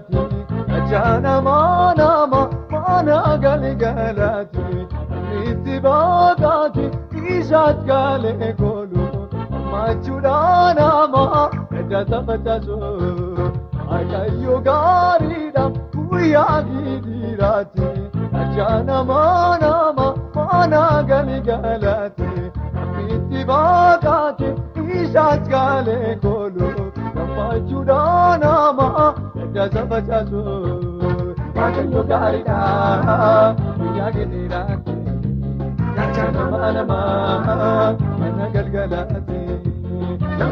galgalati ajana mana galgalati miti bagati isat gale kolu machudana ma data bataso Waaqayyo Gaarii guyyaa dirati ajana mana galgalati miti bagati isat gale kolu machudana ma data bataso Waaqayyo Gaarii guyyaa dirati ajana mana galgalati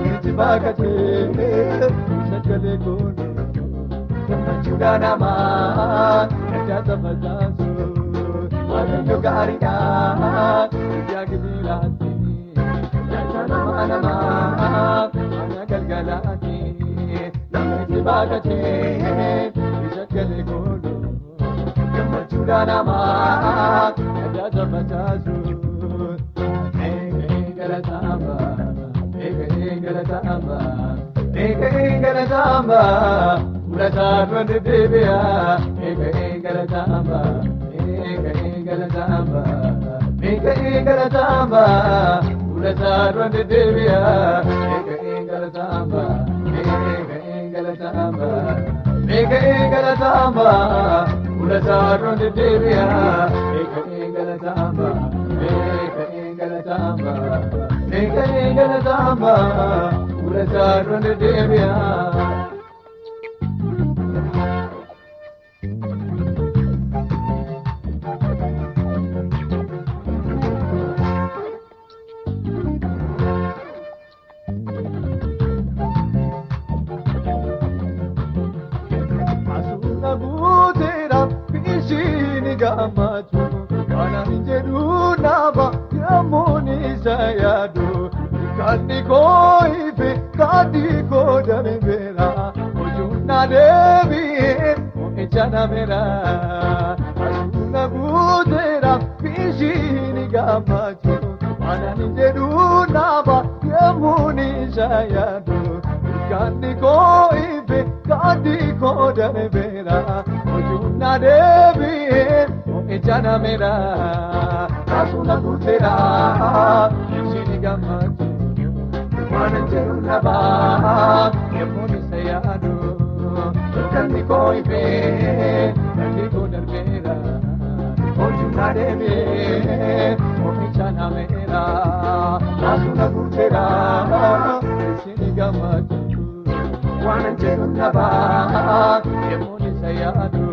miti bagati isat gale kolu machudana ma data bataso Waaqayyo Gaarii guyyaa dirati ajana mana galgalati miti bagati isat gale kolu machudana ma data bataso Galatamba Galatamba Ulasarwa Devya Galatamba Galatamba Galatamba Ulasarwa Devya Galatamba Galatamba Galatamba Ulasarwa Devya Galatamba Galatamba Galatamba Ulasarwa Devya Asuna gutera pishini gamatu Kana injeru naba yamuni sayadu Kani koife kadi kodane mera Ojuna devi echana mera Asuna gutera pishini gamatu Kana injeru naba yamuni sayadu Kani koife kadi kodane mera Ojuna devi echana mera Asuna gutera pishini gamatu Mananjeru naba yamuni sayadu Kani koife kadi kodane mera Ojuna devi echana mera Asuna gutera pishini gamatu Mananjeru naba yamuni sayadu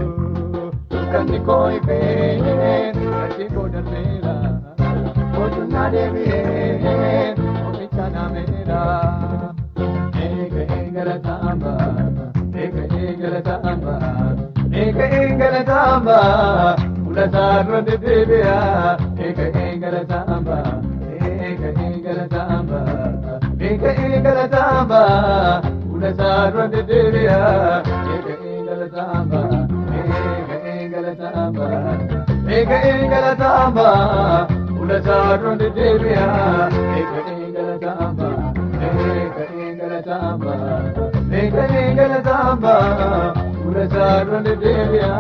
Kani koife kadi kodane mera Ojuna devi echana mera Galatamba Galatamba Ulasarwa Devya Galatamba Galatamba Galatamba Ulasarwa Devya Galatamba Galatamba Galatamba Ulasarwa Devya Galatamba Galatamba Ulasarwa Devya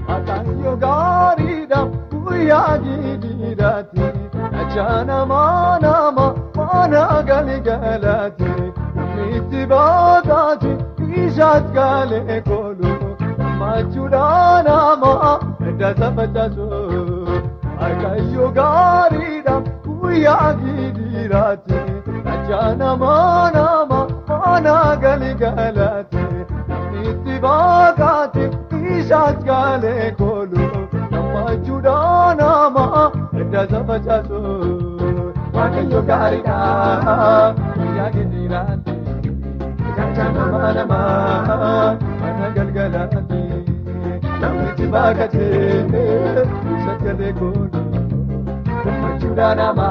Waaqayyo Gaarii guyyaa dirati ajana mana galgalati miti bagati isat gale kolu machudana ma data bataso Waaqayyo Gaarii guyyaa dirati ajana mana galgalati miti bagati isat gale kolu machudana ma data bataso Waaqayyo Gaarii guyyaa dirati ajana mana galgalati miti bagati isat gale kolu machudana ma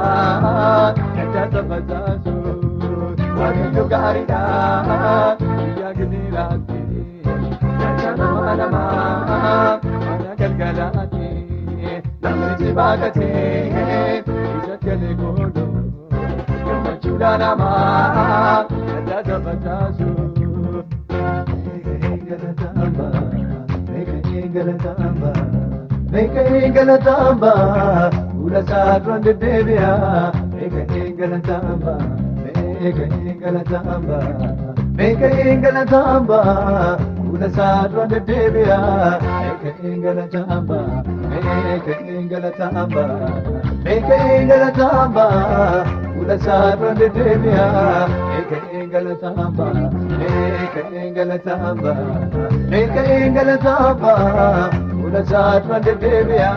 data bataso Waaqayyo Gaarii guyyaa jiraate nama nama mana galgalaate namni si baaqatee isa galee kooluu gammachuudha nama adda facaasu. Meka galatamba, ula sadron de devia. Meka galatamba, meka galatamba, ula sadron de devia. Meka galatamba, meka galatamba, ula sadron de devia. Meka galatamba, meka galatamba. Ula sadron de devia,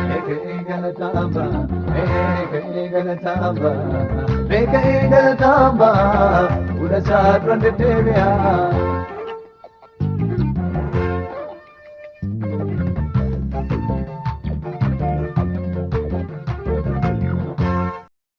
meka galatamba, meka galatamba, ula sadron de devia.